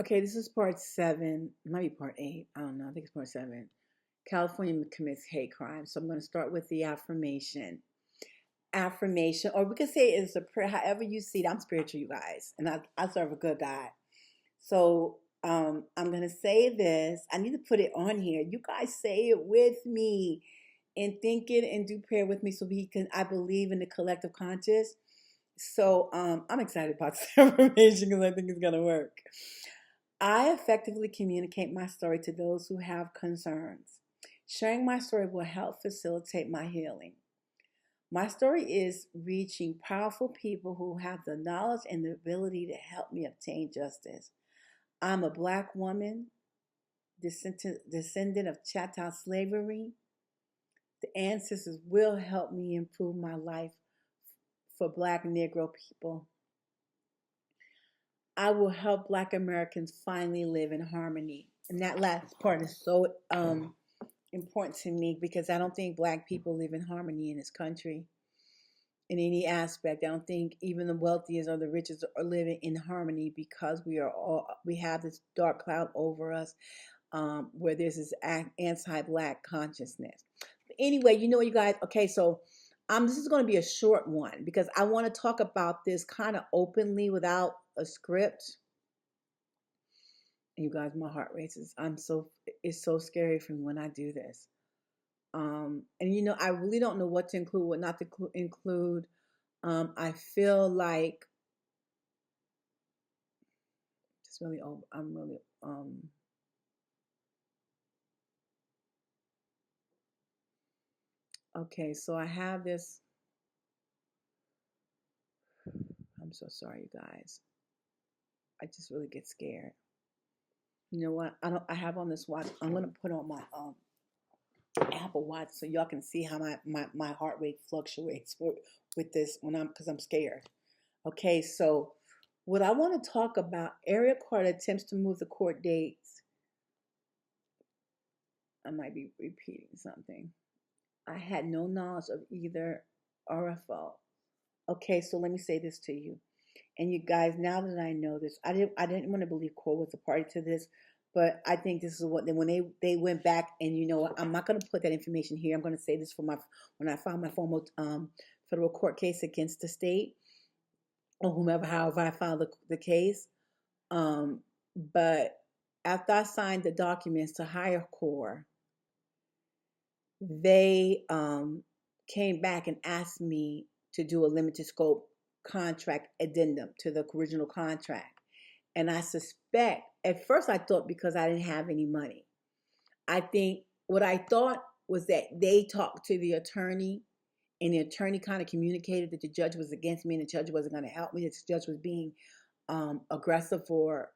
Okay, this is part seven. It might be part eight. I don't know. I think it's part seven. California commits hate crime. So I'm going to start with the affirmation. Affirmation, or we could say it's a prayer, however you see it. I'm spiritual, you guys, and I serve a good God. So I'm going to say this. I need to put it on here. You guys say it with me and think it and do prayer with me so we can, I believe in the collective conscious. So I'm excited about this affirmation because I think it's going to work. I effectively communicate my story to those who have concerns. Sharing my story will help facilitate my healing. My story is reaching powerful people who have the knowledge and the ability to help me obtain justice. I'm a Black woman, descendant of chattel slavery. The ancestors will help me improve my life for Black Negro people. I will help Black Americans finally live in harmony. And that last part is so important to me because I don't think Black people live in harmony in this country in any aspect. I don't think even the wealthiest or the richest are living in harmony because we have this dark cloud over us where there's this anti-Black consciousness. But anyway, you know, you guys. Okay, so this is going to be a short one because I want to talk about this kind of openly without a script. You guys, my heart races. It's so scary for me when I do this. And you know, I really don't know what to include, what not to include. I feel like it's really, I'm really, okay, so I have this, I'm so sorry, you guys. I just really get scared. You know what? I have on this watch. I'm going to put on my, Apple Watch so y'all can see how my heart rate fluctuates with this because I'm scared. Okay, so what I want to talk about, area court attempts to move the court dates. I might be repeating something. I had no knowledge of either RFO. Okay, so let me say this to you. And you guys, now that I know this, I didn't want to believe court was a party to this, but I think this is what when they went back and you know what, I'm not going to put that information here. I'm going to say this for my when I filed my formal federal court case against the state or whomever, however I filed the case. Um, but after I signed the documents to hire core, they came back and asked me to do a limited scope contract addendum to the original contract. And I suspect, at first I thought because I didn't have any money. I think what I thought was that they talked to the attorney and the attorney kind of communicated that the judge was against me and the judge wasn't going to help me. The judge was being aggressive or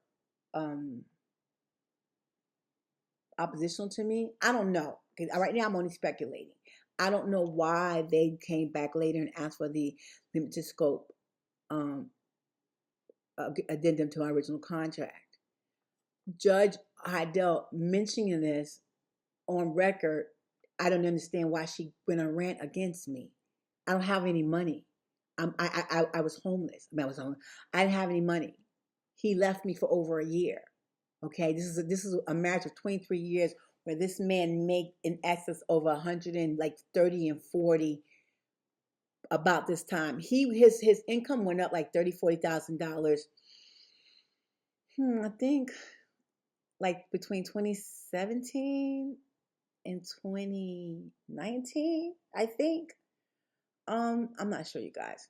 um, oppositional to me. I don't know. Because right now I'm only speculating. I don't know why they came back later and asked for the limited scope um, addendum to our original contract. Judge Heidel mentioning this on record, I don't understand why she went on rant against me. I don't have any money. I was homeless. I was homeless. I didn't have any money. He left me for over a year. Okay, this is a marriage of 23 years where this man made in excess over 100 and like 30 and 40 about this time. His income went up like $40,000. I think like between 2017 in 2019, I think. I'm not sure, you guys.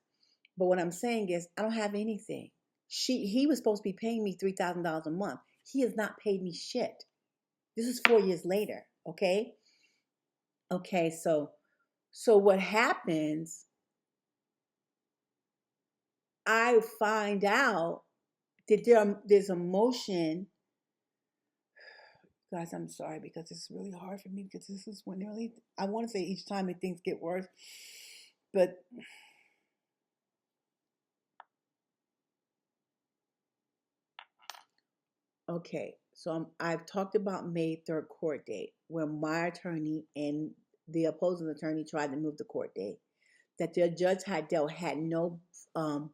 But what I'm saying is I don't have anything. He was supposed to be paying me $3,000 a month. He has not paid me shit. This is 4 years later, okay? Okay, so what happens, I find out that there's a motion. Guys, I'm sorry because it's really hard for me because this is when really I want to say each time that things get worse, but okay, so I've talked about May 3rd court date when my attorney and the opposing attorney tried to move the court date. That the Judge Heidel had no um,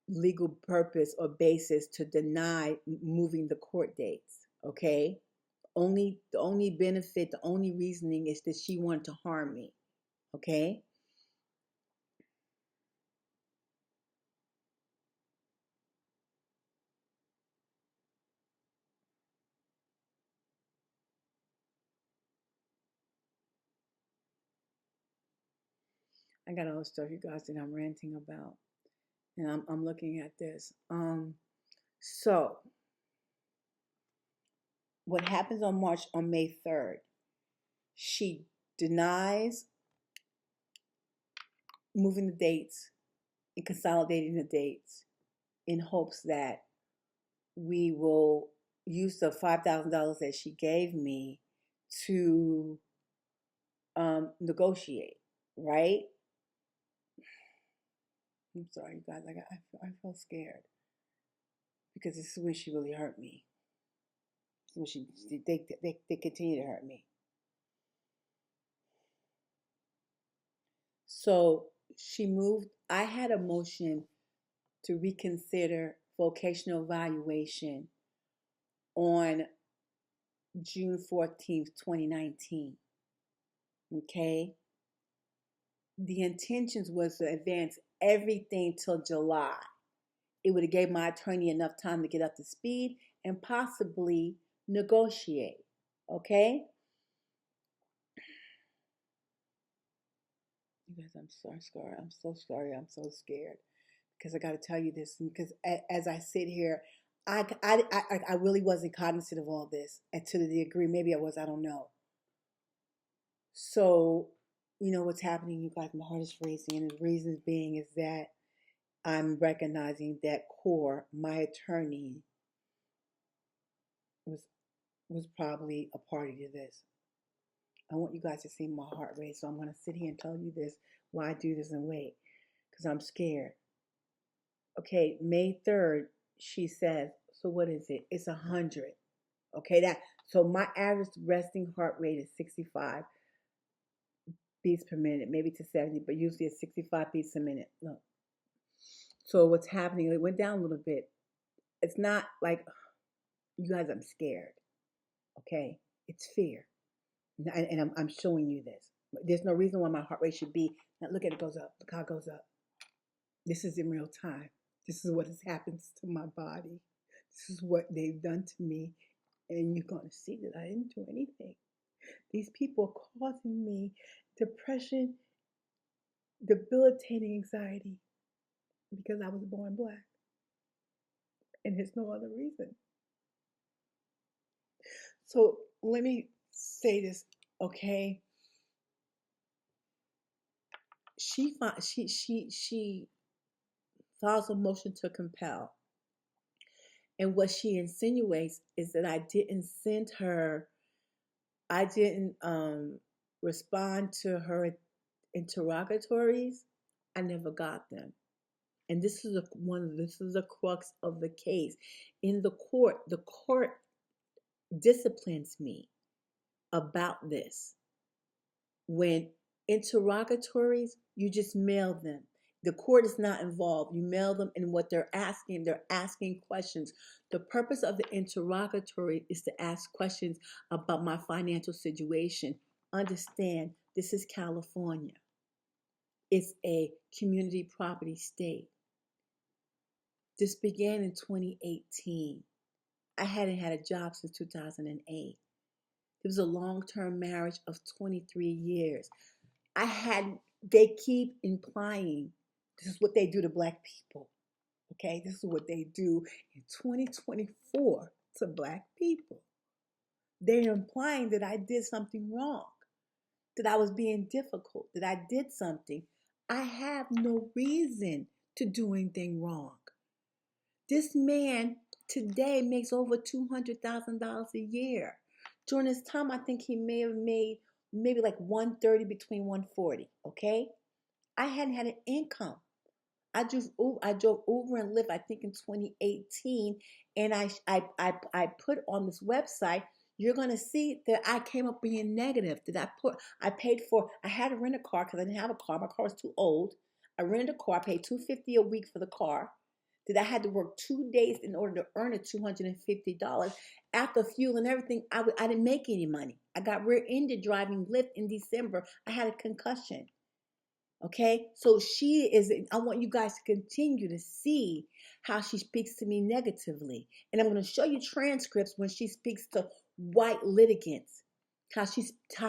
legal purpose or basis to deny moving the court dates. Okay. The only benefit, the only reasoning is that she wanted to harm me. Okay. I got all the stuff you guys that I'm ranting about. And I'm looking at this. So what happens on May 3rd, she denies moving the dates and consolidating the dates in hopes that we will use the $5,000 that she gave me to negotiate, right? I'm sorry, you guys. Like I feel scared because this is when she really hurt me. This is when they continue to hurt me. So she moved. I had a motion to reconsider vocational evaluation on June 14th, 2019. Okay. The intentions was to advance everything till July. It would have gave my attorney enough time to get up to speed and possibly negotiate. Okay? You guys, I'm so sorry. I'm so sorry. I'm so scared because I got to tell you this. Because as I sit here, I really wasn't cognizant of all this. And to the degree, maybe I was, I don't know. So, you know what's happening, you guys, my heart is racing. And the reason being is that I'm recognizing that Core, my attorney, was was probably a party to this. I want you guys to see my heart rate, so I'm going to sit here and tell you this while I do this and wait, because I'm scared. Okay, May 3rd, she says, so what is it? It's 100. Okay, so my average resting heart rate is 65 beats per minute, maybe to 70, but usually it's 65 beats a minute. Look. So what's happening? It went down a little bit. It's not like, you guys, I'm scared. Okay, it's fear. And I'm showing you this. There's no reason why my heart rate should be. Now look at it, goes up. Look how it goes up. This is in real time. This is what has happened to my body. This is what they've done to me. And you're going to see that I didn't do anything. These people are causing me depression, debilitating anxiety because I was born black. And there's no other reason. So let me say this, okay? She files a motion to compel. And what she insinuates is that I didn't respond to her interrogatories. I never got them. And this is the crux of the case. In the court disciplines me about this. When interrogatories, you just mail them. The court is not involved. You mail them, and what they're asking questions. The purpose of the interrogatory is to ask questions about my financial situation. Understand, this is California. It's a community property state. This began in 2018. I hadn't had a job since 2008. It was a long-term marriage of 23 years. They keep implying this is what they do to black people. Okay, this is what they do in 2024 to black people. They're implying that I did something wrong, that I was being difficult, that I did something. I have no reason to do anything wrong. This man today makes over $200,000 a year. During this time, I think he may have made maybe like 130 between 140. Okay, I hadn't had an income. I drove Uber and Lyft, I think in 2018, and I put on this website. You're gonna see that I came up being negative. I had to rent a car because I didn't have a car. My car was too old. I rented a car. I paid $250 a week for the car. that I had to work 2 days in order to earn the $250. After fuel and everything, I didn't make any money. I got rear-ended driving Lyft in December. I had a concussion. Okay, so I want you guys to continue to see how she speaks to me negatively. And I'm going to show you transcripts when she speaks to white litigants, how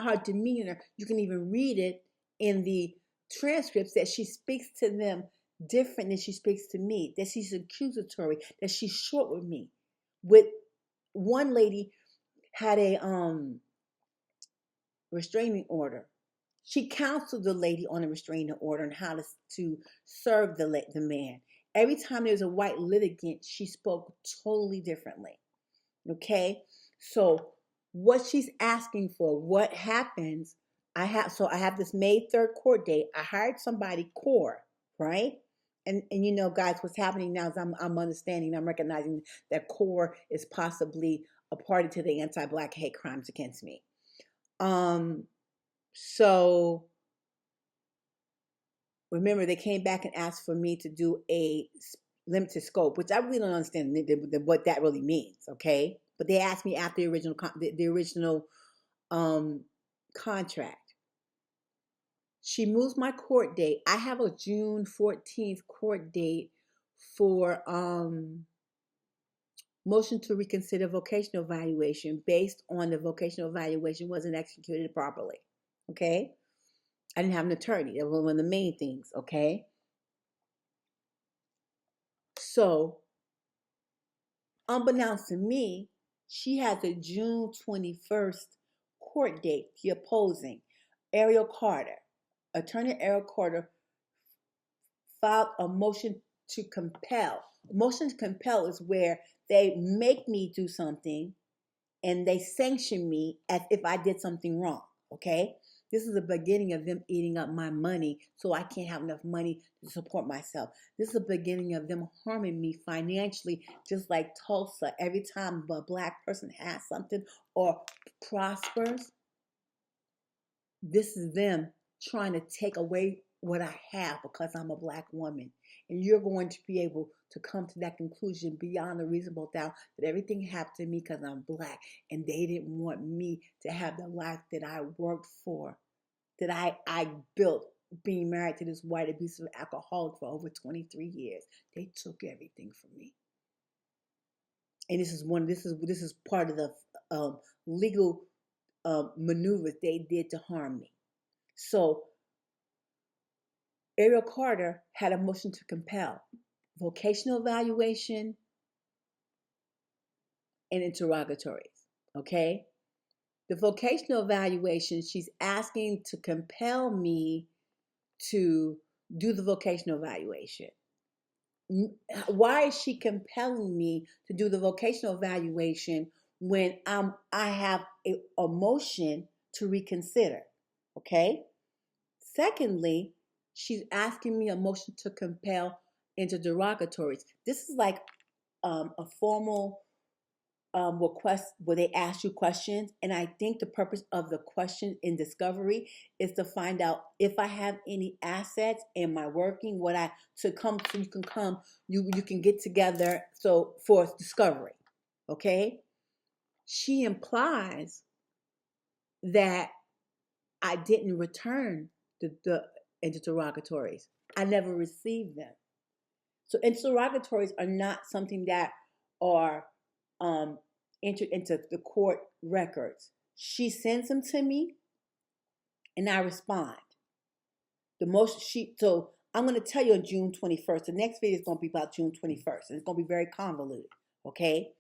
her demeanor, you can even read it in the transcripts, that she speaks to them different than she speaks to me, that she's accusatory, that she's short with me. With one lady had a restraining order. She counseled the lady on a restraining order and how to serve the man. Every time there was a white litigant, she spoke totally differently. Okay, so what she's asking for, what happens? I have this May 3rd court date. I hired somebody, core, right? And you know, guys, what's happening now is I'm understanding, I'm recognizing that core is possibly a party to the anti-Black hate crimes against me. So remember, they came back and asked for me to do a limited scope, which I really don't understand what that really means. Okay, but they asked me after the original contract. She moves my court date. I have a June 14th court date for motion to reconsider vocational evaluation based on the vocational evaluation wasn't executed properly. Okay. I didn't have an attorney. That was one of the main things, okay? So, unbeknownst to me, she has a June 21st court date, the opposing. Ariel Carter, Attorney Ariel Carter, filed a motion to compel. A motion to compel is where they make me do something and they sanction me as if I did something wrong, okay? This is the beginning of them eating up my money so I can't have enough money to support myself. This is the beginning of them harming me financially, just like Tulsa. Every time a Black person has something or prospers, this is them trying to take away what I have because I'm a Black woman. And you're going to be able to come to that conclusion beyond a reasonable doubt that everything happened to me because I'm Black, and they didn't want me to have the life that I worked for, that I built being married to this white abusive alcoholic for over 23 years. They took everything from me. And this is part of the legal maneuvers they did to harm me. So Ariel Carter had a motion to compel vocational evaluation and interrogatories, okay? The vocational evaluation, she's asking to compel me to do the vocational evaluation. Why is she compelling me to do the vocational evaluation when I have a motion to reconsider, okay? Secondly, she's asking me a motion to compel interrogatories. This is like a formal request where they ask you questions, and I think the purpose of the question in discovery is to find out if I have any assets, am I working, so you can get together so for discovery. Okay, she implies that I didn't return the interrogatories. I never received them. So interrogatories are not something that are entered into the court records. She sends them to me, and I respond. So I'm going to tell you on June 21st. The next video is going to be about June 21st, and it's going to be very convoluted. Okay.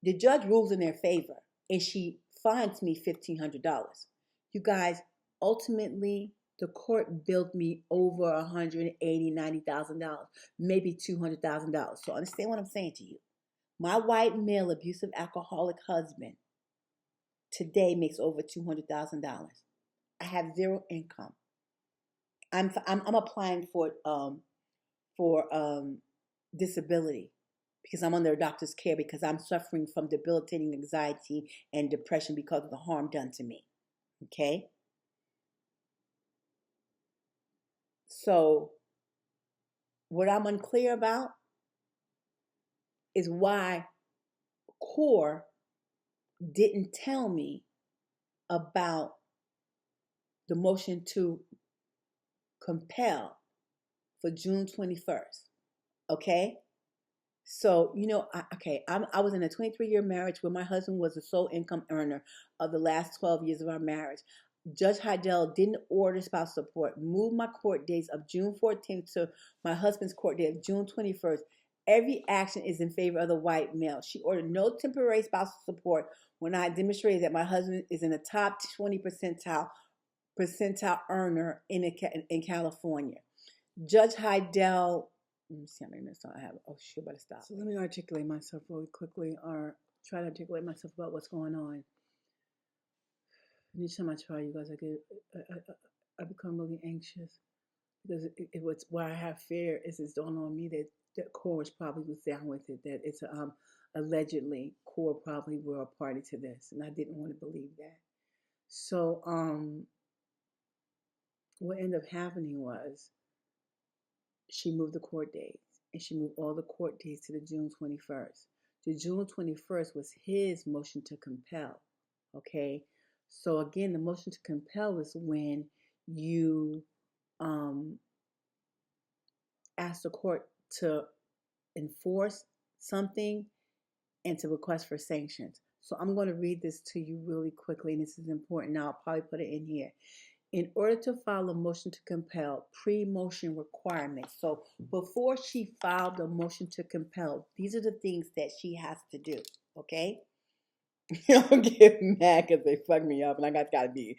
The judge rules in their favor, and she fines me $1,500. You guys, ultimately, the court billed me over $180,000, $90,000, maybe $200,000. So understand what I'm saying to you. My white male abusive alcoholic husband today makes over $200,000. I have zero income. I'm applying for disability because I'm under a doctor's care because I'm suffering from debilitating anxiety and depression because of the harm done to me. Okay? So What I'm unclear about is why CORE didn't tell me about the motion to compel for June 21st. Okay? So, I was in a 23-year marriage where my husband was the sole income earner of the last 12 years of our marriage. Judge Heidel didn't order spousal support, moved my court dates of June 14th to my husband's court date of June 21st. Every action is in favor of the white male. She ordered no temporary spousal support when I demonstrated that my husband is in the top 20 percentile earner in California. Judge Heidel, let me see how many minutes I have. Oh, shit, better stop. So let me articulate myself really quickly, or try to articulate myself about what's going on. Each time I try, you guys, I become really anxious because it was why I have fear is it's dawned on me that CORE probably was down with it. That it's allegedly CORE probably were a party to this, and I didn't want to believe that. So what ended up happening was she moved the court dates, and she moved all the court dates to the June 21st. The June 21st was his motion to compel. Okay. So again, the motion to compel is when you ask the court to enforce something and to request for sanctions. So I'm going to read this to you really quickly, and this is important. Now I'll probably put it in here. In order to file a motion to compel, pre-motion requirements. So before she filed the motion to compel, these are the things that she has to do. Okay. Don't get mad because they fuck me up, and I gotta be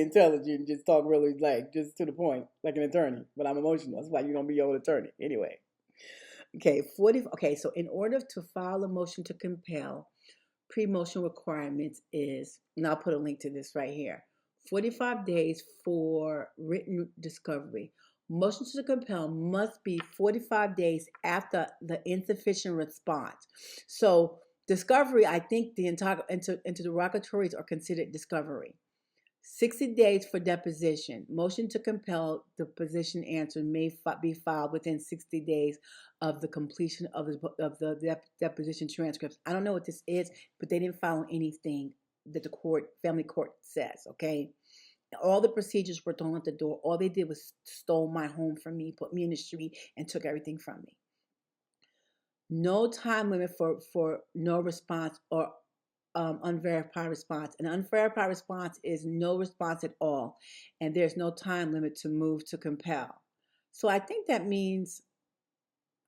intelligent and just talk really just to the point, like an attorney. But I'm emotional. That's why you don't be your own attorney. Anyway. Okay, so in order to file a motion to compel, pre-motion requirements is, and I'll put a link to this right here. 45 days for written discovery. Motions to compel must be 45 days after the insufficient response. So discovery, I think the entire interrogatories are considered discovery. 60 days for deposition. Motion to compel deposition answer may be filed within 60 days of the completion of the deposition transcripts. I don't know what this is, but they didn't file anything that the family court says, okay? All the procedures were thrown out the door. All they did was stole my home from me, put me in the street, and took everything from me. No time limit for no response or unverified response. An unverified response is no response at all, and there's no time limit to move to compel. So I think that means,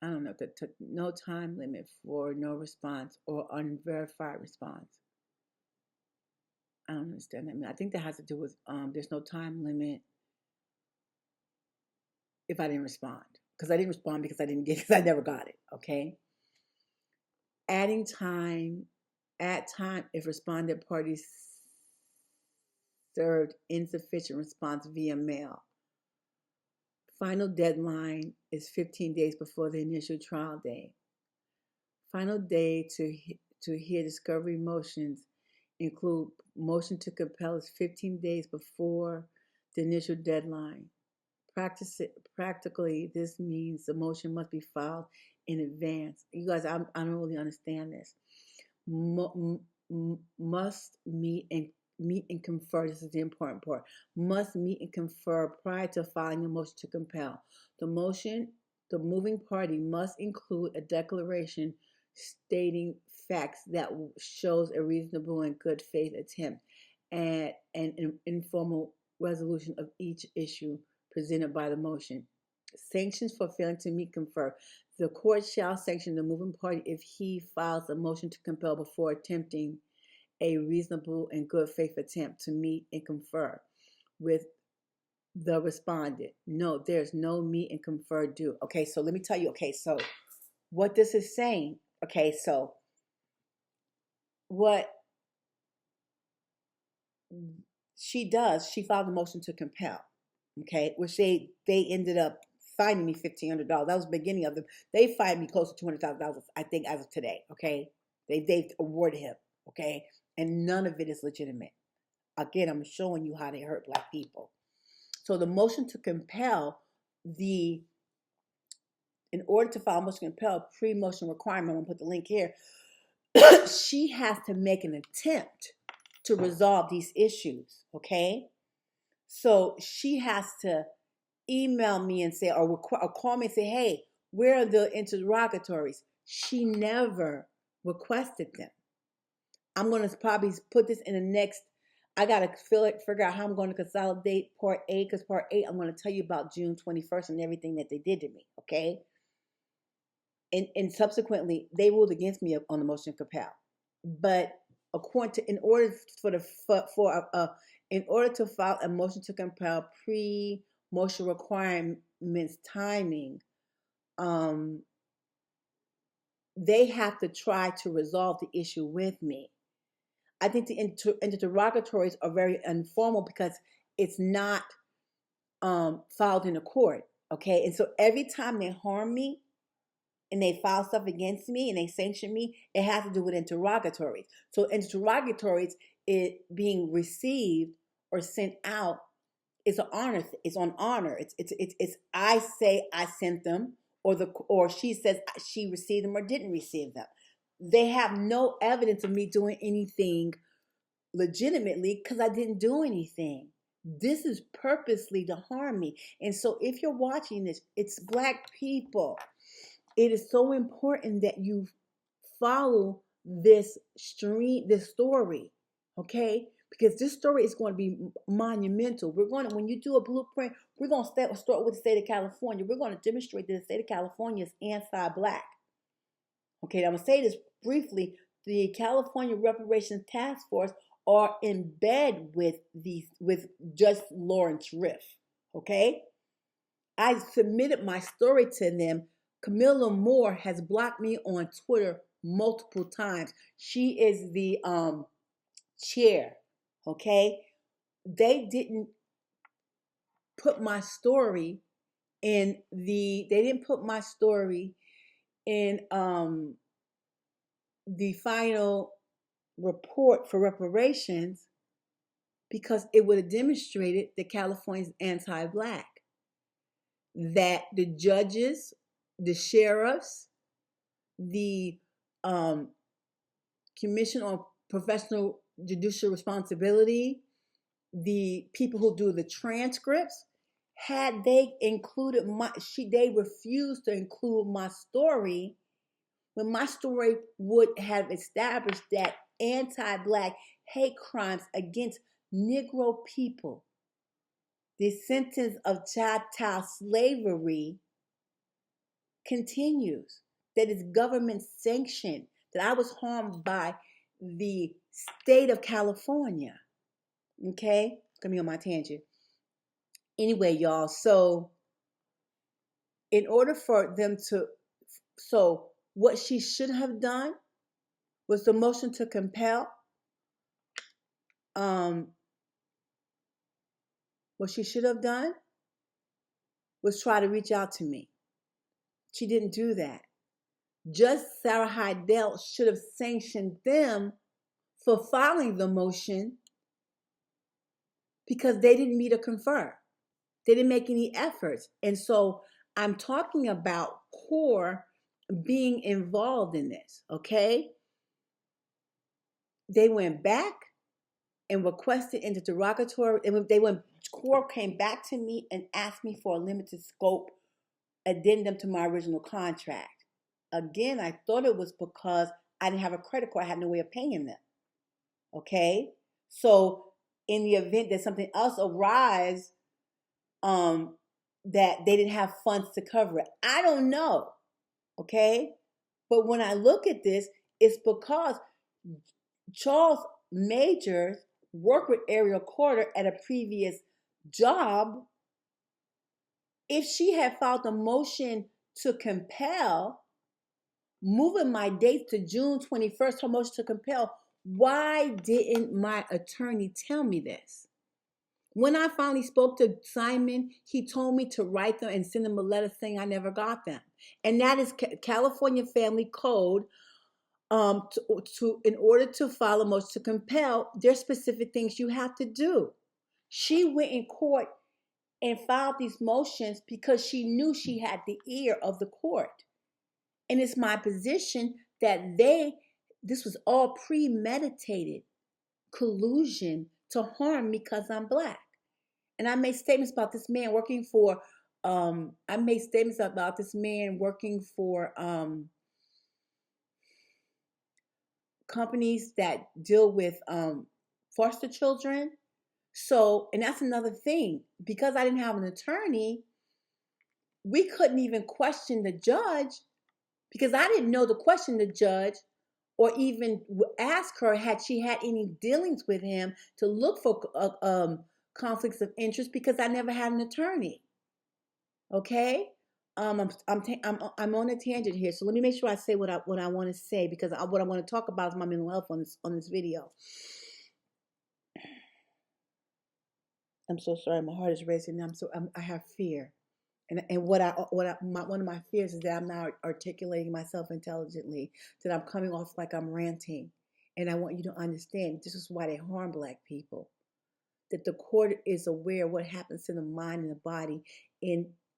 I don't know, no time limit for no response or unverified response. I don't understand that. I think that has to do with there's no time limit if I didn't respond, because I didn't respond because I never got it. Okay. Adding time. At time if respondent parties served insufficient response via mail. Final deadline is 15 days before the initial trial date. Final day to hear discovery motions include motion to compel is 15 days before the initial deadline. Practically, this means the motion must be filed in advance. You guys, I don't really understand this. Must meet and confer. This is the important part. Must meet and confer prior to filing a motion to compel. The moving party must include a declaration stating facts that shows a reasonable and good faith attempt at an informal resolution of each issue presented by the motion. Sanctions for failing to meet confer. The court shall sanction the moving party if he files a motion to compel before attempting a reasonable and good faith attempt to meet and confer with the respondent. No, there's no meet and confer due. Okay, so let me tell you. Okay, so what this is saying. Okay, so what she does, she filed a motion to compel. Okay, which they ended up fining me $1,500. That was the beginning of them. They fined me close to $200,000, I think, as of today. Okay, they've awarded him. Okay, and none of it is legitimate. Again, I'm showing you how they hurt Black people. So the motion to compel, the in order to file a motion to compel pre-motion requirement, I'm going to put the link here, she has to make an attempt to resolve these issues, okay? So she has to email me and say, or call me and say, hey, where are the interrogatories? She never requested them. I'm going to probably put this in the next, I got to figure out how I'm going to consolidate part 8, because part 8, I'm going to tell you about June 21st and everything that they did to me, okay? And subsequently, they ruled against me on the motion to compel. But according to, in order to file a motion to compel pre-motion requirements timing, they have to try to resolve the issue with me. I think the interrogatories are very informal because it's not filed in a court, okay? And so every time they harm me and they file stuff against me and they sanction me, it has to do with interrogatories. So interrogatories, it being received or sent out, is an honor. It's on honor. It's I say I sent them, or she says she received them or didn't receive them. They have no evidence of me doing anything legitimately because I didn't do anything. This is purposely to harm me. And so if you're watching this, it's Black people. It is so important that you follow this story, okay? Because this story is going to be monumental. When you do a blueprint, we're going to start with the state of California. We're going to demonstrate that the state of California is anti-Black. Okay, I'm going to say this briefly. The California Reparations Task Force are in bed with Judge Lawrence Riff. Okay, I submitted my story to them. Camilla Moore has blocked me on Twitter multiple times. She is the chair. Okay, they didn't put my story in the final report for reparations because it would have demonstrated that California is anti-Black, that the judges, the sheriffs, the Commission on Professional Judicial Responsibility, the people who do the transcripts, had they included they refused to include my story, when my story would have established that anti-Black hate crimes against Negro people, the sentence of chattel slavery continues, that is government sanctioned, that I was harmed by the state of California. Okay? Coming on my tangent. Anyway, y'all, so in order for them to, so what she should have done was the motion to compel. What she should have done was try to reach out to me. She didn't do that. Judge Sarah Heidel should have sanctioned them for filing the motion because they didn't meet or confer. They didn't make any efforts. And so I'm talking about CORE being involved in this, okay? They went back and requested interrogatory, and CORE came back to me and asked me for a limited scope addendum to my original contract. Again, I thought it was because I didn't have a credit card. I had no way of paying them. Okay? So in the event that something else arises, that they didn't have funds to cover it. I don't know. Okay? But when I look at this, it's because Charles Majors worked with Ariel Corder at a previous job. If she had filed a motion to compel, moving my date to June 21st, her motion to compel, why didn't my attorney tell me this? When I finally spoke to Simon, he told me to write them and send them a letter saying I never got them. And that is California Family Code. In order to file a motion to compel, there's specific things you have to do. She went in court and filed these motions because she knew she had the ear of the court. And it's my position that this was all premeditated collusion to harm me because I'm black. And I made statements about this man working for, companies that deal with foster children. So, and that's another thing. Because I didn't have an attorney, we couldn't even question the judge because I didn't know to question the judge or even ask her had she had any dealings with him to look for conflicts of interest because I never had an attorney. Okay, I'm on a tangent here, so let me make sure I say what I want to say because what I want to talk about is my mental health on this video. I'm so sorry, my heart is racing. I have fear, and one of my fears is that I'm not articulating myself intelligently, that I'm coming off like I'm ranting, and I want you to understand this is why they harm black people. That the court is aware of what happens to the mind and the body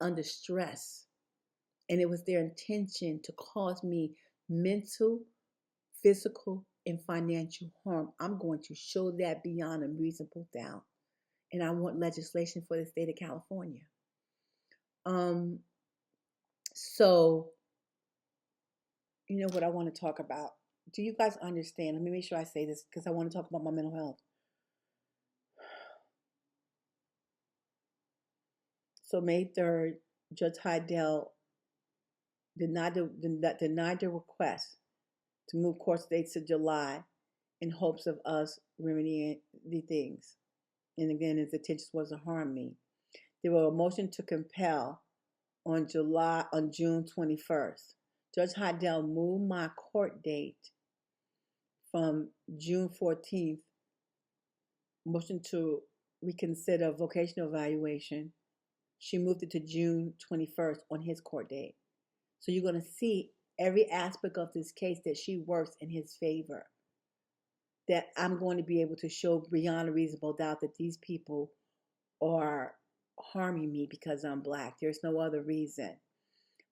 under stress. And it was their intention to cause me mental, physical, and financial harm. I'm going to show that beyond a reasonable doubt. And I want legislation for the state of California. So, you know what I want to talk about. Do you guys understand? Let me make sure I say this because I want to talk about my mental health. So May 3rd, Judge Heidel denied the request to move court dates to July in hopes of us remedying the things. And again, his intention was to harm me. There was a motion to compel on June 21st. Judge Heidel moved my court date from June 14th, motion to reconsider vocational evaluation. She moved it to June 21st on his court date. So you're going to see every aspect of this case that she works in his favor. That I'm going to be able to show beyond a reasonable doubt that these people are harming me because I'm black. There's no other reason.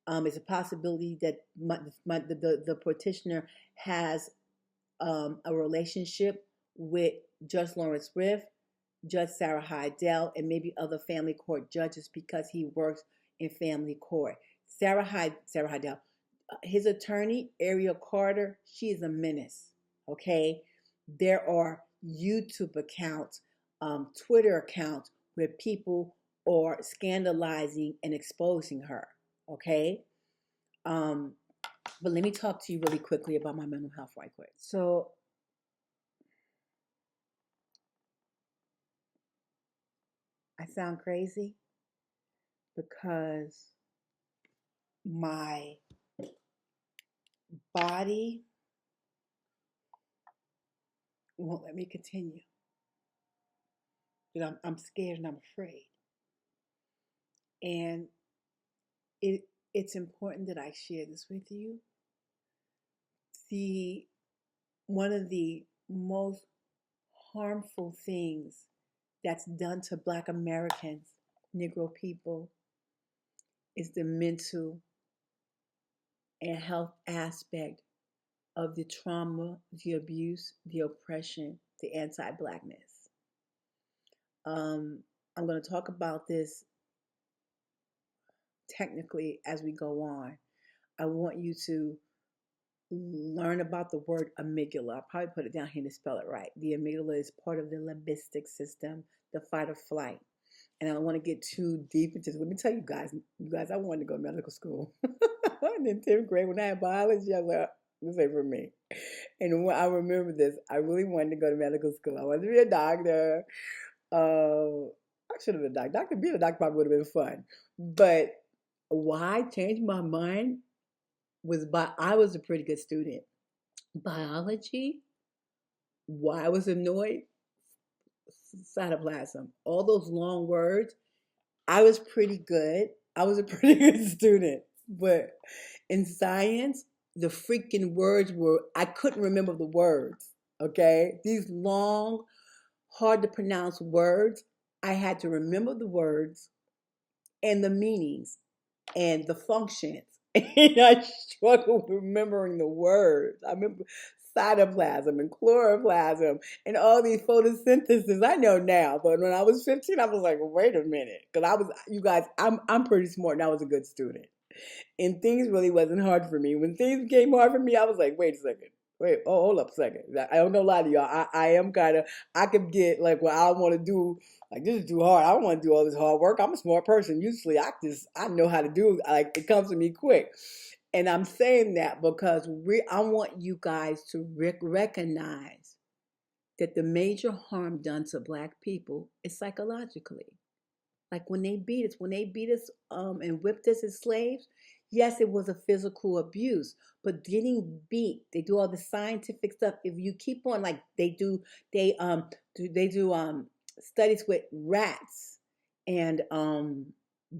It's a possibility that the petitioner has a relationship with Judge Lawrence Riff, Judge Sarah Heidel, and maybe other family court judges because he works in family court. Sarah Heidel, his attorney, Ariel Carter, she is a menace, okay? There are YouTube accounts, Twitter accounts where people are scandalizing and exposing her, okay? But let me talk to you really quickly about my mental health right quick. So, I sound crazy because my body won't let me continue. But I'm scared and I'm afraid. And it's important that I share this with you. One of the most harmful things that's done to Black Americans, Negro people, is the mental and health aspect of the trauma, the abuse, the oppression, the anti-Blackness. I'm going to talk about this technically as we go on. I want you to learn about the word amygdala. I'll probably put it down here to spell it right. The amygdala is part of the limbic system, the fight or flight. And I don't want to get too deep into this. Let me tell you guys, I wanted to go to medical school. And in 10th grade, when I had biology, I was like, this ain't for me. And when I remember this, I really wanted to go to medical school. I wanted to be a doctor. I should have been a doctor. Being a doctor probably would have been fun. But why I changed my mind was I was a pretty good student. Biology, why I was annoyed, cytoplasm, all those long words, I was pretty good. I was a pretty good student. But in science, the freaking words I couldn't remember the words, okay? These long, hard to pronounce words, I had to remember the words and the meanings and the functions. And I struggle with remembering the words. I remember cytoplasm and chloroplasm and all these photosynthesis. I know now, but when I was 15, I was like, wait a minute, because you guys, I'm pretty smart and I was a good student, and things really wasn't hard for me. When things became hard for me, I was like, wait a second. Wait, oh, hold up a second. I don't know a lot of y'all. I am kind of, I could get like what I want to do. Like, this is too hard. I don't want to do all this hard work. I'm a smart person. Usually I know how to do, like, it comes to me quick. And I'm saying that because I want you guys to recognize that the major harm done to Black people is psychologically. Like when they beat us and whipped us as slaves, yes, it was a physical abuse, but getting beat, they do all the scientific stuff. If you keep on, like they do studies with rats and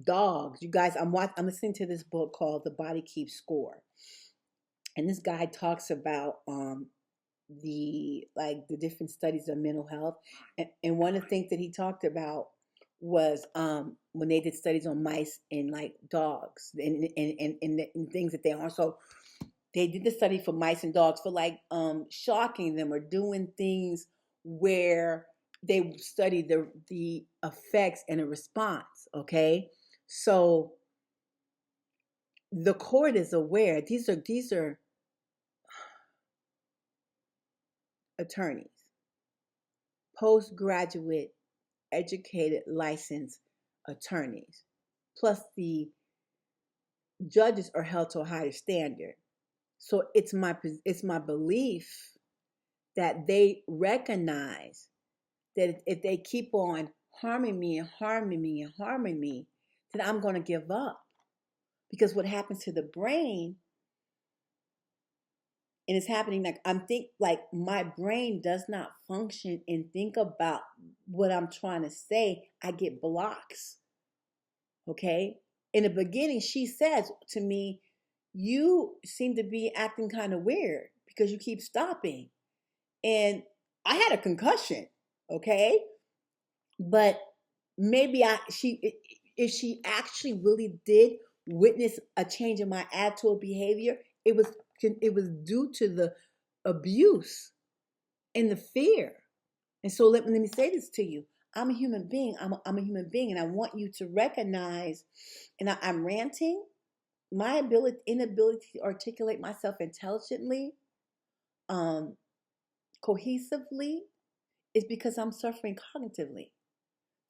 dogs. You guys, I'm listening to this book called The Body Keeps Score. And this guy talks about the different studies of mental health. And one of the things that he talked about was when they did studies on mice and like dogs and things that they are. So they did the study for mice and dogs for like shocking them or doing things where they studied the effects and a response. Okay, so the court is aware. These are attorneys, postgraduate educated licensed attorneys, plus the judges are held to a higher standard. So it's my belief that they recognize that if they keep on harming me and harming me and harming me, then I'm going to give up. Because what happens to the brain, and it's happening like my brain does not function and think about what I'm trying to say. I get blocks. Okay? In the beginning, she says to me, you seem to be acting kind of weird because you keep stopping. And I had a concussion, okay? But maybe if she actually really did witness a change in my attitude behavior, it was due to the abuse and the fear. And so let me say this to you. I'm a human being. I'm a human being, and I want you to recognize, and I'm ranting, my inability to articulate myself intelligently, cohesively, is because I'm suffering cognitively.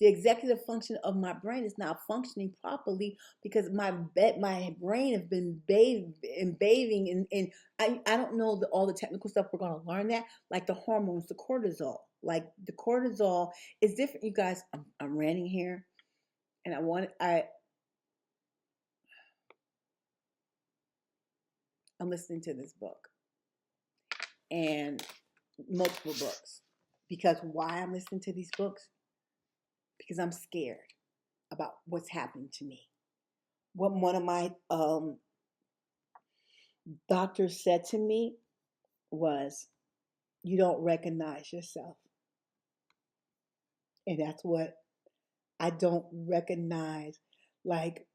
The executive function of my brain is not functioning properly because my brain has been bathing in I don't know all the technical stuff we're going to learn that, like the hormones, the cortisol. Like the cortisol is different. You guys, I'm ranting here, and I'm listening to this book and multiple books. Because why I'm listening to these books? Because I'm scared about what's happening to me. What one of my doctors said to me was, you don't recognize yourself. And that's what I don't recognize. Like,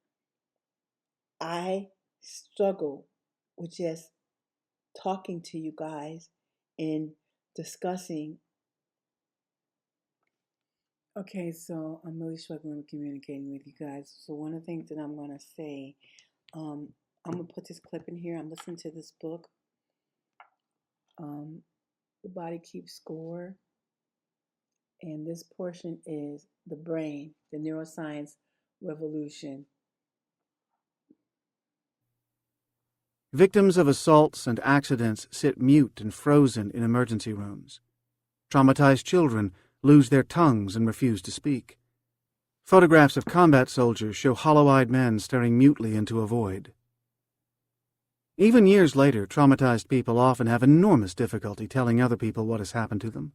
I struggle with just talking to you guys and discussing. Okay, so I'm really struggling with communicating with you guys. So one of the things that I'm going to say, I'm going to put this clip in here. I'm listening to this book, The Body Keeps Score. And this portion is the brain, the neuroscience revolution. Victims of assaults and accidents sit mute and frozen in emergency rooms. Traumatized children lose their tongues and refuse to speak. Photographs of combat soldiers show hollow-eyed men staring mutely into a void. Even years later, traumatized people often have enormous difficulty telling other people what has happened to them.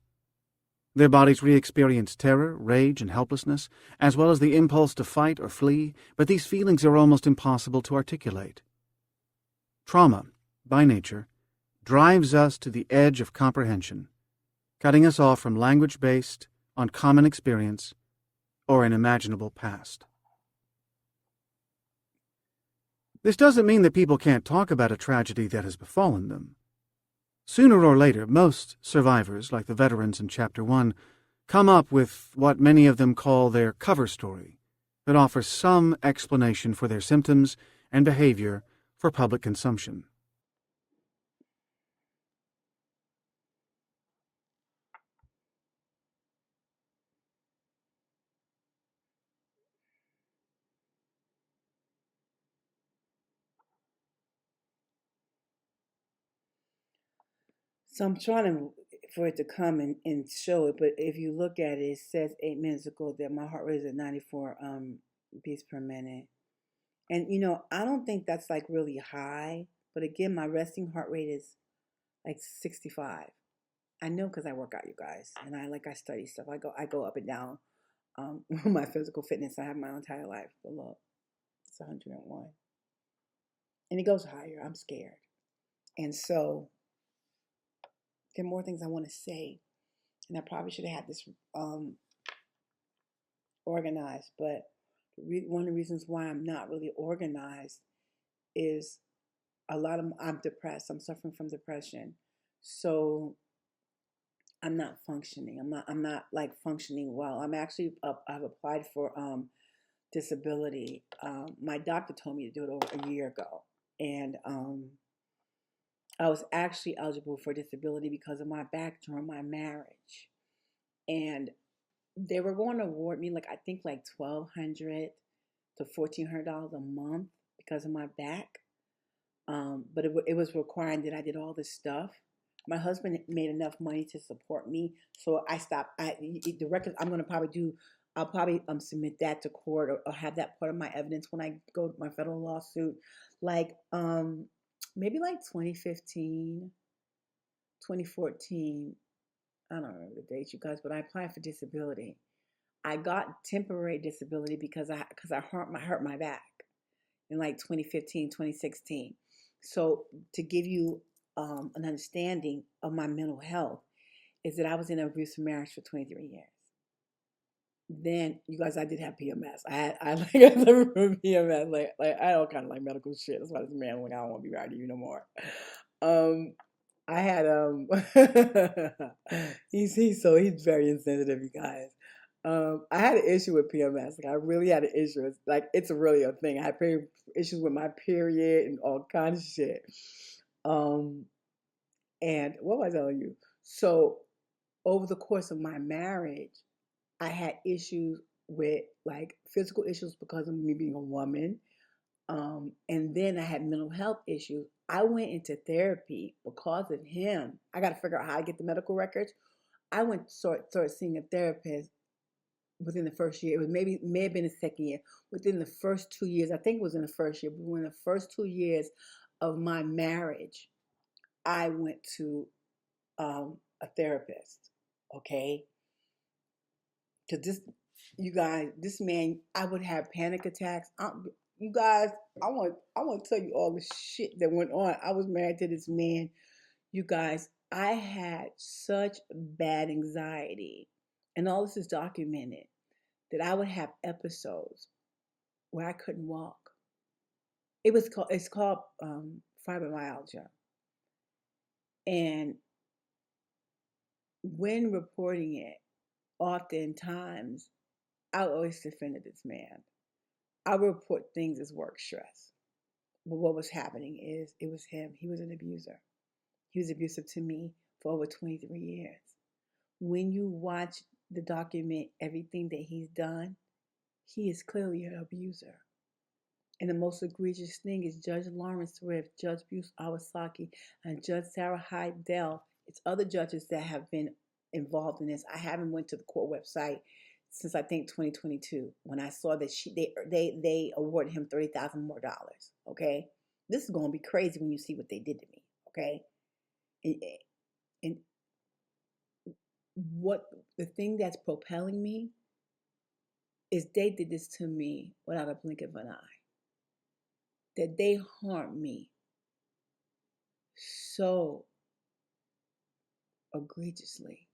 Their bodies re-experience terror, rage, and helplessness, as well as the impulse to fight or flee, but these feelings are almost impossible to articulate. Trauma, by nature, drives us to the edge of comprehension, cutting us off from language based on common experience or an imaginable past. This doesn't mean that people can't talk about a tragedy that has befallen them. Sooner or later, most survivors, like the veterans in Chapter 1, come up with what many of them call their cover story that offers some explanation for their symptoms and behavior for public consumption. So I'm trying for it to come and show it, but if you look at it, it says 8 minutes ago that my heart rate is at 94 beats per minute. And I don't think that's like really high, but again, my resting heart rate is like 65. I know because I work out, you guys, and I study stuff. I go up and down my physical fitness. I have my entire life, but look, it's 101, and it goes higher. I'm scared, and so there are more things I want to say, and I probably should have had this organized. But one of the reasons why I'm not really organized is I'm depressed. I'm suffering from depression, so I'm not functioning. I'm not like functioning well. I'm actually I've applied for disability. My doctor told me to do it over a year ago, and I was actually eligible for disability because of my back during my marriage, and they were going to award me like I think like $1,200 to $1,400 a month because of my back. But it was requiring that I did all this stuff. My husband made enough money to support me, so I stopped. The record I'm gonna probably do. I'll probably submit that to court or have that part of my evidence when I go to my federal lawsuit, like maybe like 2015, 2014. I don't remember the dates, you guys, but I applied for disability. I got temporary disability because I hurt my back in like 2015, 2016. So to give you an understanding of my mental health is that I was in an abusive marriage for 23 years. Then you guys, I did have PMS. I like PMS. Like I don't kind of like medical shit. That's why this man like I don't want to be married to you no more. Um, I had he's very insensitive, you guys. I had an issue with PMS. Like I really had an issue. It's really a thing. I had issues with my period and all kinds of shit. Um, and what was I telling you? So over the course of my marriage, I had issues with like physical issues because of me being a woman. And then I had mental health issues. I went into therapy because of him. I got to figure out how to get the medical records. I went started seeing a therapist within the first year. It was may have been the second year. Within the first 2 years, I think it was in the first year. But within the first 2 years of my marriage, I went to a therapist. Okay, because this man, I would have panic attacks. You guys, I want to tell you all the shit that went on. I was married to this man. You guys, I had such bad anxiety, and all this is documented, that I would have episodes where I couldn't walk. It's called fibromyalgia, and when reporting it, oftentimes I always defended this man. I would report things as work stress, but what was happening is it was him. He was an abuser. He was abusive to me for over 23 years. When you watch the document, everything that he's done, he is clearly an abuser. And the most egregious thing is Judge Lawrence Swift, Judge Bruce Awasaki, and Judge Sarah Heidel. It's other judges that have been involved in this. I haven't went to the court website since I think 2022 when I saw that they awarded him $30,000 more. Okay, this is gonna be crazy when you see what they did to me. Okay, and, and what the thing that's propelling me is they did this to me without a blink of an eye. That they harmed me so egregiously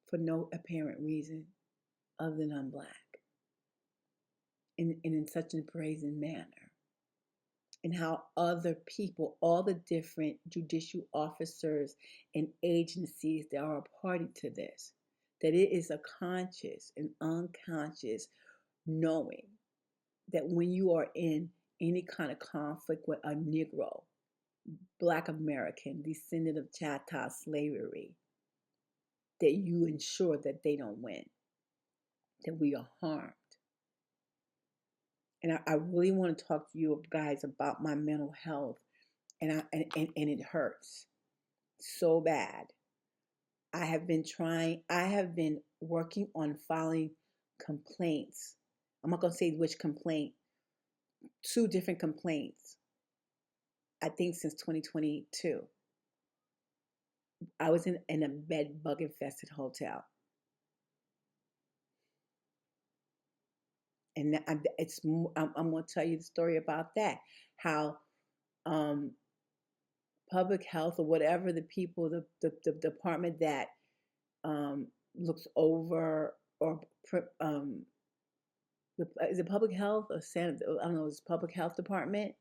for no apparent reason other than I'm black and in such a brazen manner. and how other people, all the different judicial officers and agencies that are a party to this, that it is a conscious and unconscious knowing that when you are in any kind of conflict with a Negro, Black American, descendant of chattel slavery, that you ensure that they don't win, that we are harmed. And I really want to talk to you guys about my mental health, and it hurts so bad. I have been working on filing complaints. I'm not going to say which complaint, 2 different complaints, I think since 2022. I was in a bed bug infested hotel. And I'm going to tell you the story about that. How public health, or whatever the people, the department that looks over, or is it public health or Senate? I don't know, it's public health department.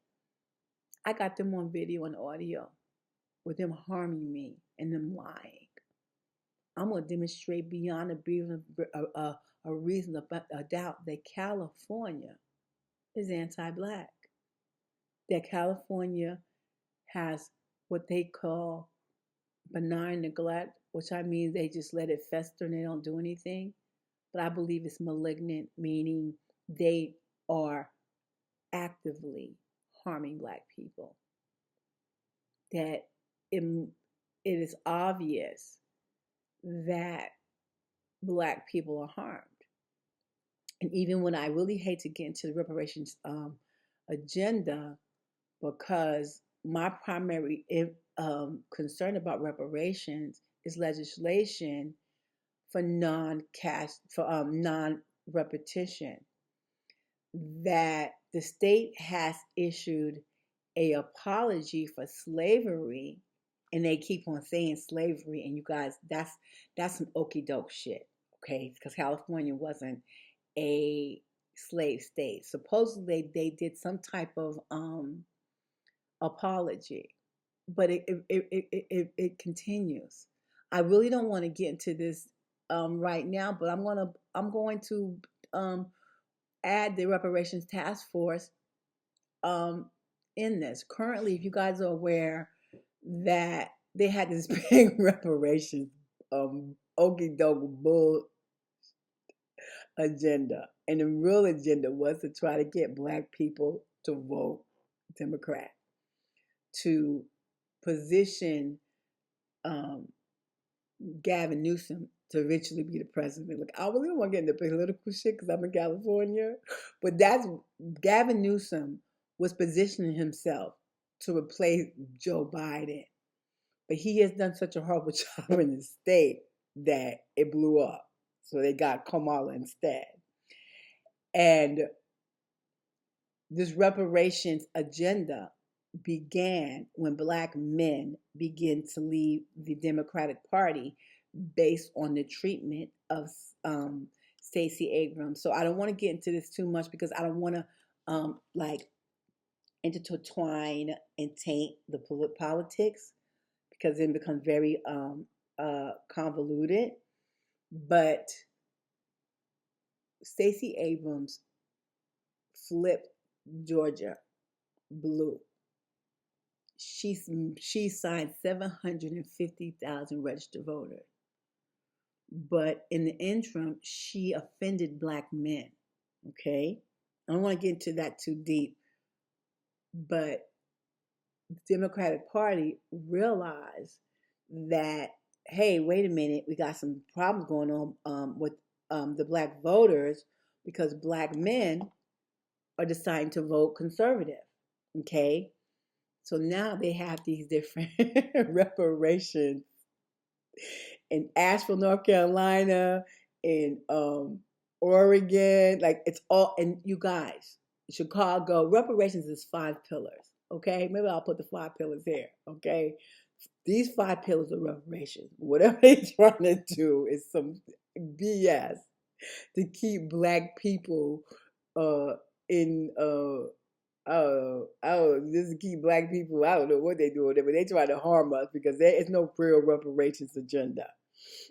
I got them on video and audio with them harming me and them lying. I'm going to demonstrate beyond a reason of a doubt that California is anti-Black. That California has what they call benign neglect, which I mean they just let it fester and they don't do anything. But I believe it's malignant, meaning they are actively harming Black people. That it is obvious that Black people are harmed. And even when I really hate to get into the reparations agenda, because my primary concern about reparations is legislation for non-repetition, that the state has issued a apology for slavery, and they keep on saying slavery, and you guys, that's some okie doke shit, okay? Because California wasn't a slave state. Supposedly they did some type of apology, but it continues. I really don't want to get into this right now, but I'm going to add the reparations task force in this. Currently, if you guys are aware that they had this big reparations okie doke bull agenda, and the real agenda was to try to get Black people to vote Democrat, to position Gavin Newsom to eventually be the president. Look, I really don't want to get into political shit because I'm in California, but that's Gavin Newsom was positioning himself to replace Joe Biden, but he has done such a horrible job in the state that it blew up. So they got Kamala instead. And this reparations agenda began when Black men began to leave the Democratic Party based on the treatment of Stacey Abrams. So I don't want to get into this too much because I don't want to intertwine and taint the politics, because then it becomes very convoluted. But Stacey Abrams flipped Georgia blue. She signed 750,000 registered voters. But in the interim, she offended Black men. Okay? I don't want to get into that too deep. But the Democratic Party realized that, hey, wait a minute, we got some problems going on with the Black voters, because Black men are deciding to vote conservative. Okay? So now they have these different reparations in Asheville, North Carolina, in Oregon, like it's all, and you guys, Chicago, reparations is 5 pillars, okay? Maybe I'll put the 5 pillars here, okay? These 5 pillars of reparations, whatever they're trying to do is some BS to keep Black people in This is keep black people. I don't know what they doing there, but they try to harm us because there is no real reparations agenda.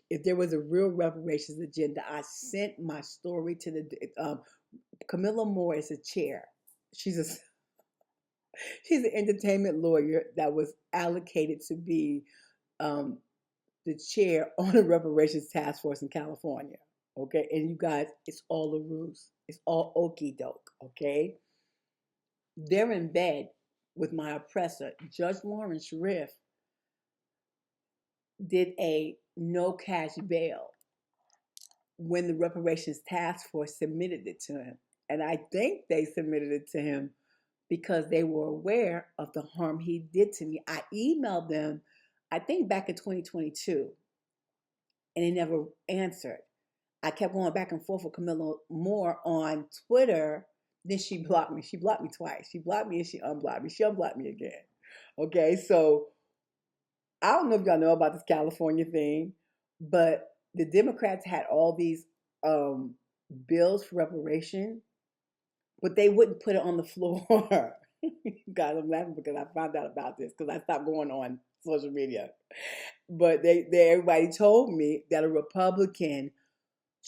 If there was a real reparations agenda, I sent my story to the Camilla Moore is a chair. She's a she's an entertainment lawyer that was allocated to be um, the chair on the reparations task force in California. Okay, and you guys, it's all a ruse. It's all okey doke. Okay, they're in bed with my oppressor. Judge Lawrence Riff did a no cash bail when the reparations task force submitted it to him. And I think they submitted it to him because they were aware of the harm he did to me. I emailed them, I think back in 2022, and they never answered. I kept going back and forth with Camilla Moore on Twitter. Then she blocked me. She blocked me twice. She blocked me and she unblocked me. She unblocked me again. Okay, so I don't know if y'all know about this California thing, but the Democrats had all these bills for reparation, but they wouldn't put it on the floor. God, I'm laughing because I found out about this because I stopped going on social media. But they everybody told me that a Republican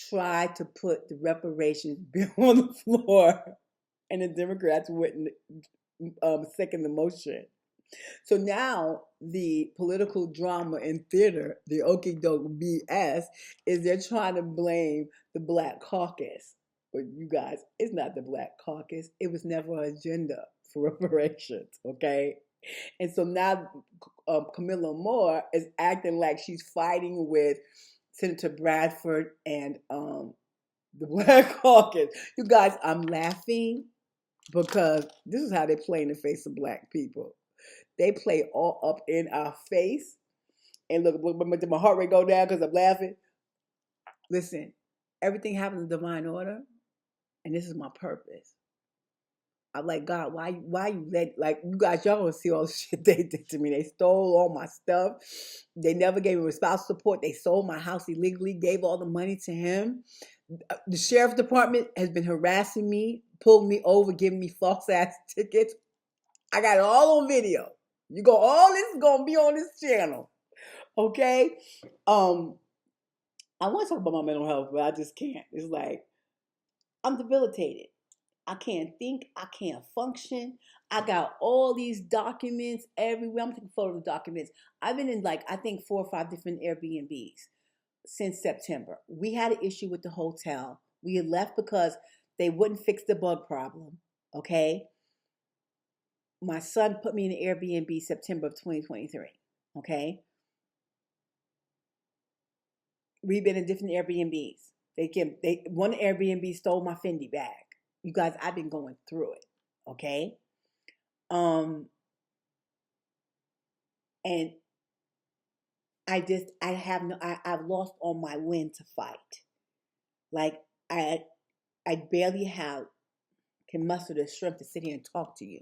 tried to put the reparations bill on the floor, and the Democrats wouldn't second the motion. So now the political drama in theater, the okey doke BS, is they're trying to blame the Black Caucus. But you guys, it's not the Black Caucus. It was never an agenda for reparations, okay? And so now Camilla Moore is acting like she's fighting with Senator Bradford and the Black Caucus. You guys, I'm laughing because this is how they play in the face of Black people. They play all up in our face. And look, did my heart rate go down because I'm laughing? Listen, everything happens in divine order, and this is my purpose. I'm like, God, why you let, like, you guys, y'all don't see all the shit they did to me. They stole all my stuff. They never gave me spousal support. They sold my house illegally, gave all the money to him. The sheriff's department has been harassing me, pulling me over, giving me false ass tickets. I got it all on video. All this is gonna be on this channel. Okay? I want to talk about my mental health, but I just can't. It's like I'm debilitated. I can't think. I can't function. I got all these documents everywhere. I'm taking photos of documents. I've been in I think 4 or 5 different Airbnbs since September. We had an issue with the hotel. We had left because they wouldn't fix the bug problem. Okay? My son put me in an Airbnb September of 2023. Okay? We've been in different Airbnbs. One Airbnb stole my Fendi bag. You guys, I've been going through it. Okay? And I've lost all my wind to fight. Like I barely can muster the strength to sit here and talk to you.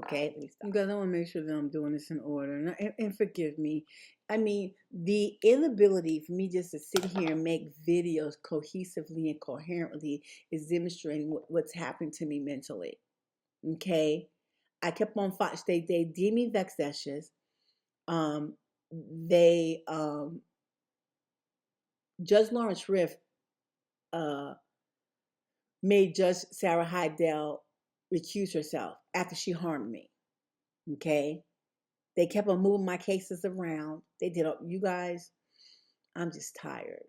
Okay, let me stop. You guys, I want to make sure that I'm doing this in order, and forgive me. I mean, the inability for me just to sit here and make videos cohesively and coherently is demonstrating what's happened to me mentally. Okay, I kept on Fox. They deemed me vexatious. They Judge Lawrence Riff made Judge Sarah Heidel recuse herself after she harmed me. Okay, they kept on moving my cases around. They did. You guys, I'm just tired.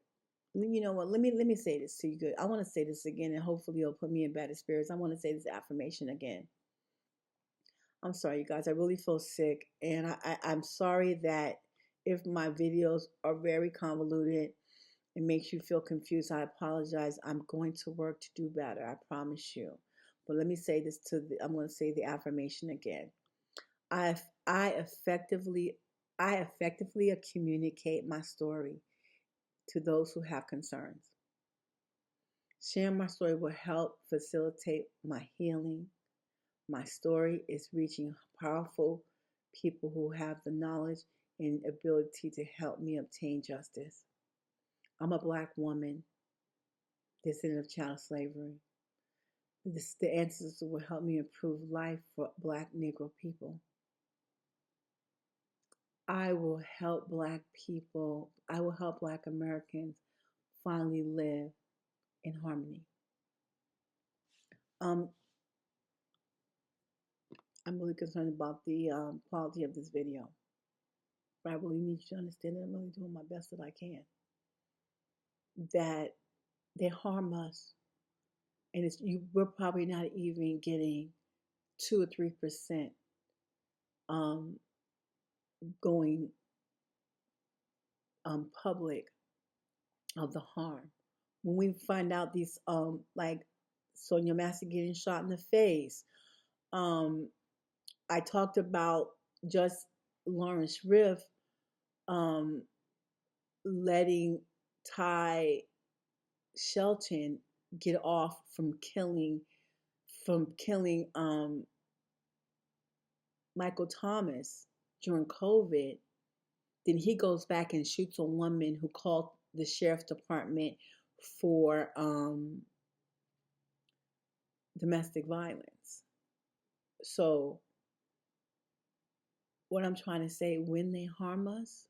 You know what? Let me say this to you. Good. I want to say this again, and hopefully it'll put me in better spirits. I want to say this affirmation again. I'm sorry, you guys. I really feel sick, and I'm sorry that if my videos are very convoluted, it makes you feel confused. I apologize. I'm going to work to do better. I promise you. But let me say this I'm going to say the affirmation again. I effectively communicate my story to those who have concerns. Sharing my story will help facilitate my healing. My story is reaching powerful people who have the knowledge and ability to help me obtain justice. I'm a Black woman, descendant of child slavery. the ancestors will help me improve life for Black Negro people. I will help Black people. I will help Black Americans finally live in harmony. Um, I'm really concerned about the quality of this video, but I really need you to understand that I'm really doing my best that I can. That they harm us, and we're probably not even getting 2 or 3% um, going public of the harm. When we find out these like Sonia Massey getting shot in the face, um, I talked about just Lawrence Riff um, letting Ty Shelton get off from killing Michael Thomas during COVID. Then he goes back and shoots a woman who called the sheriff's department for domestic violence. So what I'm trying to say, when they harm us,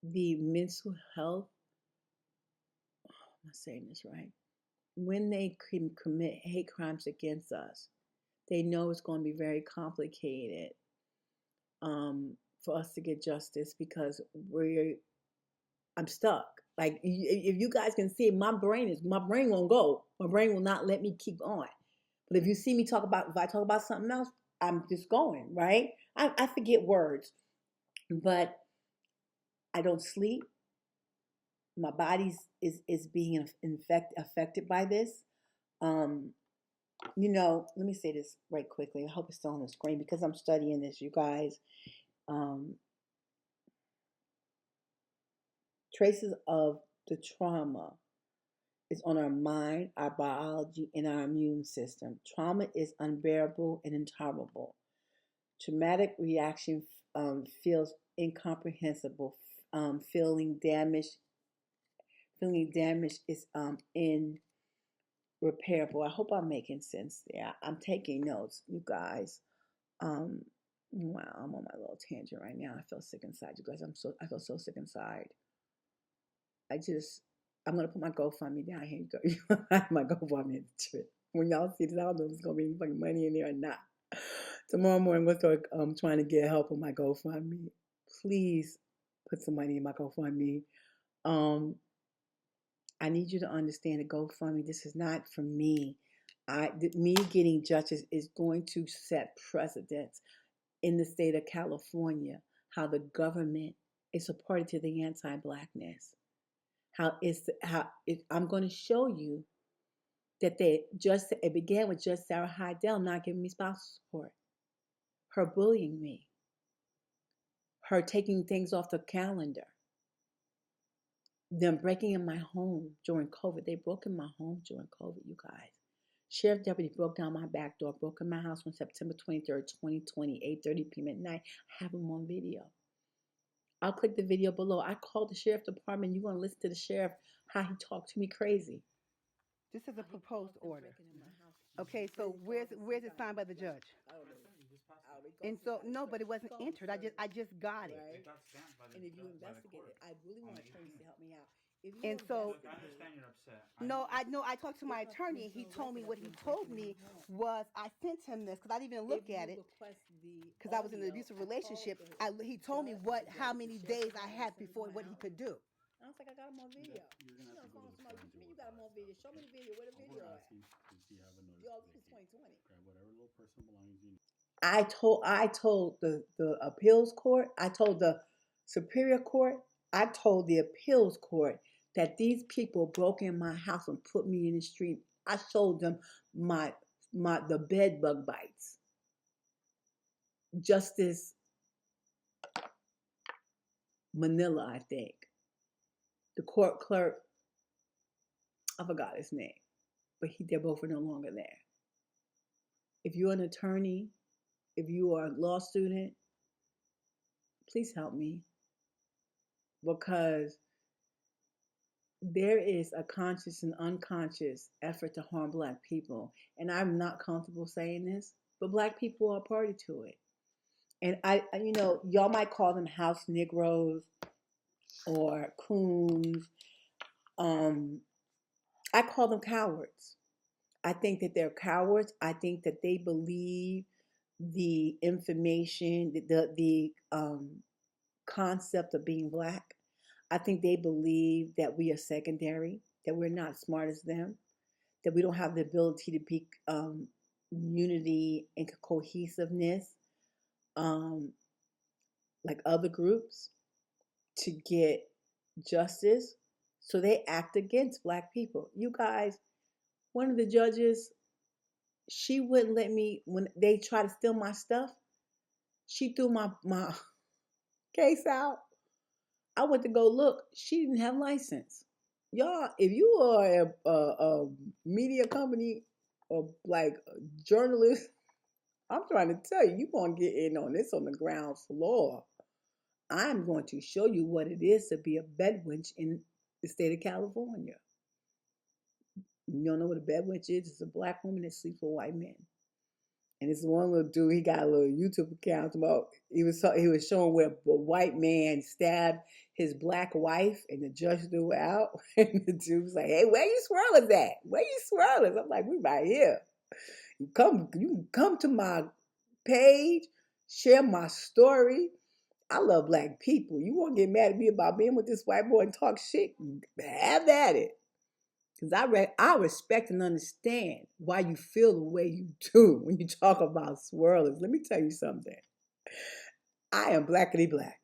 the mental health, am I saying this right? When they commit hate crimes against us, they know it's going to be very complicated for us to get justice because I'm stuck. Like if you guys can see, my brain won't go. My brain will not let me keep on. But if you see me if I talk about something else, I'm just going, right? I forget words, but I don't sleep. My body is being affected by this. Let me say this right quickly. I hope it's still on the screen because I'm studying this, you guys. Traces of the trauma is on our mind, our biology, and our immune system. Trauma is unbearable and intolerable. Traumatic reaction feels incomprehensible. Feeling damage is irreparable. I hope I'm making sense there. I'm taking notes, you guys. Wow, I'm on my little tangent right now. I feel sick inside, you guys. I feel so sick inside. I'm gonna put my GoFundMe down. Here you go. My GoFundMe trip. When y'all see this, I don't know if there's gonna be any fucking money in there or not. Tomorrow morning we'll start trying to get help on my GoFundMe. Please put some money in my GoFundMe. I need you to understand that GoFundMe, this is not for me. Me getting justice is going to set precedents in the state of California, how the government is a party to the anti-blackness. I'm going to show you that it began with just Sarah Heidel not giving me spousal support, her bullying me, her taking things off the calendar, them breaking in my home during COVID. They broke in my home during COVID, you guys. Sheriff deputy broke down my back door, broke in my house on September 23rd, 2020, 8:30 p.m. at night. I have them on video. I'll click the video below. I called the sheriff department. You're going to listen to the sheriff, how he talked to me crazy. This is a proposed order. Okay, so where's it signed by the judge? And so no, but it wasn't entered. I just got it. Right? And if you investigate it, I really want attorneys to help me out. If you And so I understand you're upset. no, I know. I talked to my attorney, and he told me what he told me was I sent him this because I didn't even look at it because I was in an abusive relationship. He told me how many days I had before what he could do. I was like, I got him on video. You're gonna have to go to Somebody, what you mean you got him on video? Show me the video. Where the video at? If you have a Yo, notice. this is 2020. Grab whatever little personal belongings you need. I told the appeals court, I told the superior court, I told the appeals court that these people broke in my house and put me in the street. I showed them the bed bug bites. Justice Manila, I think. The court clerk, I forgot his name, but they're both no longer there. If you're an attorney, if you are a law student, please help me because there is a conscious and unconscious effort to harm Black people. And I'm not comfortable saying this, but Black people are party to it. And y'all might call them house Negroes or coons. Um, I call them cowards. I think that they're cowards. I think that they believe the information, the concept of being Black. I think they believe that we are secondary, that we're not as smart as them, that we don't have the ability to be unity and cohesiveness um, like other groups to get justice. So they act against Black people. You guys, one of the judges, she wouldn't let me, when they try to steal my stuff, she threw my case out. I went to go look. She didn't have license. Y'all, if you are a media company or like a journalist, I'm trying to tell you, you're going to get in on this on the ground floor. I'm going to show you what it is to be a bedwench in the state of California. You don't know what a bedwench is? It's a Black woman that sleeps with white men. And this one little dude, he got a little YouTube account about he was showing where a white man stabbed his Black wife, and the judge threw it out. And the dude was like, "Hey, where you swirling at? Where you swirling?" I'm like, "We right here. You can come to my page, share my story. I love Black people. You won't get mad at me about being with this white boy and talk shit? Have at it." Because I respect and understand why you feel the way you do when you talk about swirlers. Let me tell you something. I am blackity black.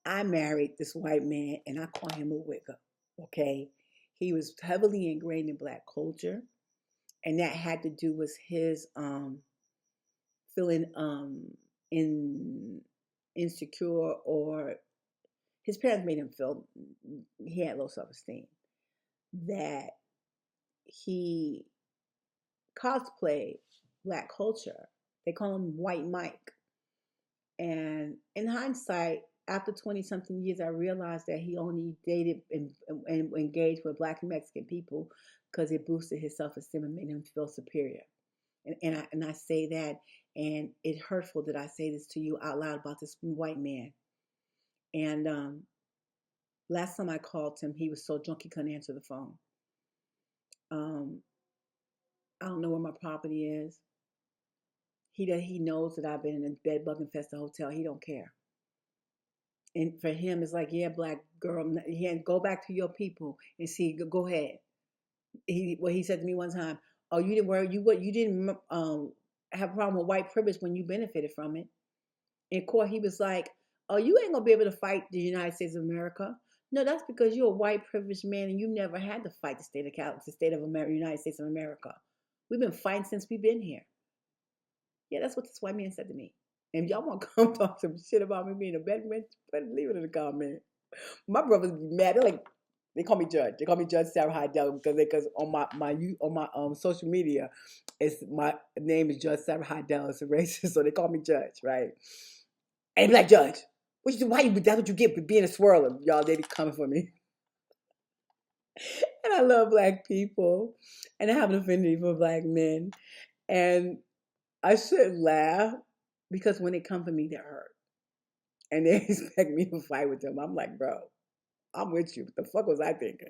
I married this white man and I call him a wigger. Okay? He was heavily ingrained in Black culture. And that had to do with his feeling in insecure, or his parents made him feel he had low self-esteem. That he cosplay Black culture. They call him White Mike. And in hindsight, after 20 something years, I realized that he only dated and engaged with Black and Mexican people because it boosted his self esteem and made him feel superior. And I say that, and it's hurtful that I say this to you out loud about this white man. And last time I called him, he was so drunk he couldn't answer the phone. Um, I don't know where my property is. He knows that I've been in a bed bug infested hotel. He don't care. And for him, it's like, yeah, Black girl, yeah, go back to your people and see. Go ahead. He said to me one time, "Oh, you didn't worry. You didn't have a problem with white privilege when you benefited from it." In court, he was like, "Oh, you ain't gonna be able to fight the United States of America." No, that's because you're a white privileged man and you never had to fight the state of America, United States of America. We've been fighting since we've been here. Yeah, that's what this white man said to me. And if y'all want to come talk some shit about me being a bad man, better leave it in the comment. My brothers be mad. They call me Judge. They call me Judge Sarah Heidel because on my social media, it's my name is Judge Sarah Heidel. It's a racist, so they call me Judge, right? And Black Judge, that's what you get for being a swirler, y'all. They be coming for me, and I love Black people, and I have an affinity for Black men, and I shouldn't laugh because when they come for me, they're hurt. And they expect me to fight with them. I'm like, bro, I'm with you. What the fuck was I thinking?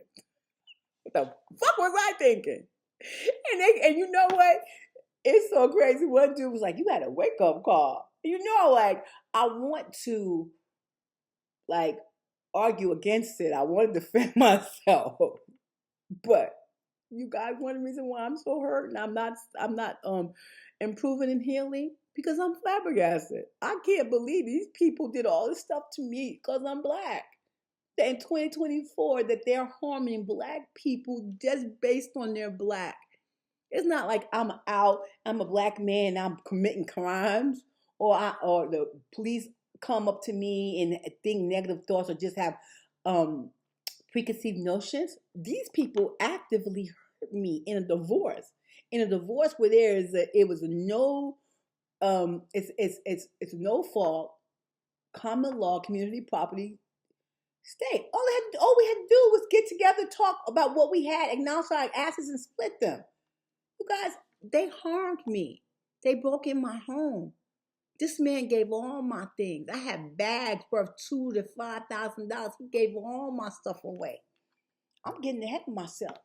What the fuck was I thinking? And you know what? It's so crazy. One dude was like, you had a wake up call. You know, like, I want to like argue against it. I want to defend myself. But you guys, one reason why I'm so hurt and I'm not improving and healing because I'm flabbergasted. I can't believe these people did all this stuff to me because I'm Black. That in 2024 that they're harming Black people just based on their Black. It's not like I'm a Black man, I'm committing crimes, or the police come up to me and think negative thoughts or just have um preconceived notions. These people actively hurt me in a divorce. In a divorce where it was no it's no fault, common law, community property state. All we had to do was get together, talk about what we had, acknowledge our asses, and split them. You guys, they harmed me. They broke in my home. This man gave all my things. I had bags worth $2,000 to $5,000. He gave all my stuff away. I'm getting ahead of myself.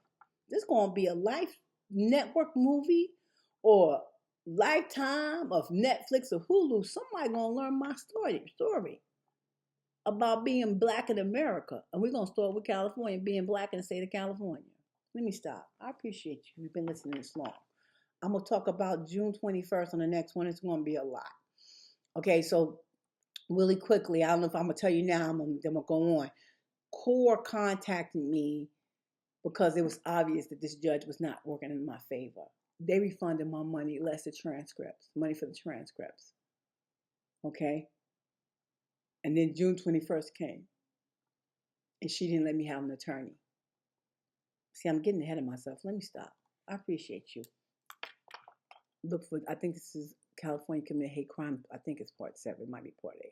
This is gonna be a Life Network movie or Lifetime of Netflix or Hulu. Somebody gonna learn my story about being black in America. And we're gonna start with California, being black in the state of California. Let me stop. I appreciate you. You've been listening this long. I'm gonna talk about June 21st on the next one. It's gonna be a lot. Okay, so really quickly, I don't know if I'm gonna tell you now, then I'm gonna go on. CORE contacted me because it was obvious that this judge was not working in my favor. They refunded my money, less the transcripts, money for the transcripts. Okay? And then June 21st came, and she didn't let me have an attorney. See, I'm getting ahead of myself. Let me stop. I appreciate you. Look for, I think this is California Committed Hate Crime. I think it's part 7. It might be part 8.